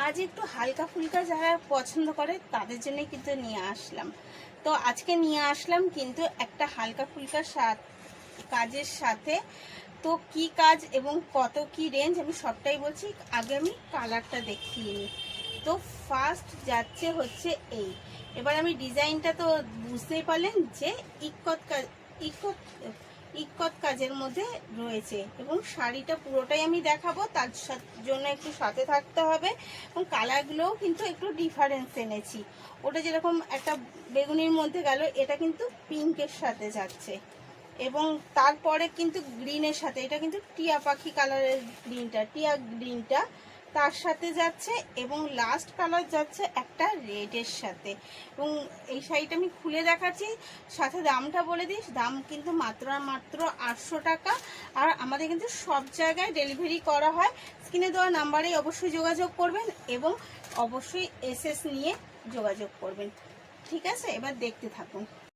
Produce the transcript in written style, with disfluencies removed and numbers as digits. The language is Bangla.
কাজ একটু হালকা ফুলকা যারা পছন্দ করে তাদের জন্য কিন্তু নিয়ে আসলাম। তো আজকে নিয়ে আসলাম কিন্তু একটা হালকা ফুলকা কাজের সাথে। তো কি কাজ এবং কত কি রেঞ্জ আমি সবটাই বলছি। আগে আমি কালারটা দেখিয়ে নিই। তো ফার্স্ট যাচ্ছে হচ্ছে এই, এবার আমি ডিজাইনটা তো বুঝতেই পারলেন যে ইক্কত কাজ, ইক্কত কাজের মধ্যে রয়েছে এবং শাড়িটা পুরোটাই আমি দেখাবো, তার জন্য একটু সাথে থাকতে হবে। এবং কালারগুলোও কিন্তু একটু ডিফারেন্স এনেছি। ওটা যেরকম একটা বেগুনির মধ্যে গেল, এটা কিন্তু পিঙ্কের সাথে যাচ্ছে এবং তারপরে কিন্তু গ্রিনের সাথে, এটা কিন্তু টিয়া পাখি কালারের গ্রিনটা, টিয়া গ্রিনটা তার সাথে যাচ্ছে এবং লাস্ট কালার যাচ্ছে একটা রেডের সাথে। এবং এই শাড়িটা আমি খুলে দেখাচ্ছি, সাথে দামটা বলে দিই। দাম কিন্তু মাত্র 800 টাকা। আর আমাদের কিন্তু সব জায়গায় ডেলিভারি করা হয়। স্ক্রিনে দেওয়া নাম্বারে অবশ্যই যোগাযোগ করবেন এবং অবশ্যই এসএস নিয়ে যোগাযোগ করবেন। ঠিক আছে, এবার দেখতে থাকুন।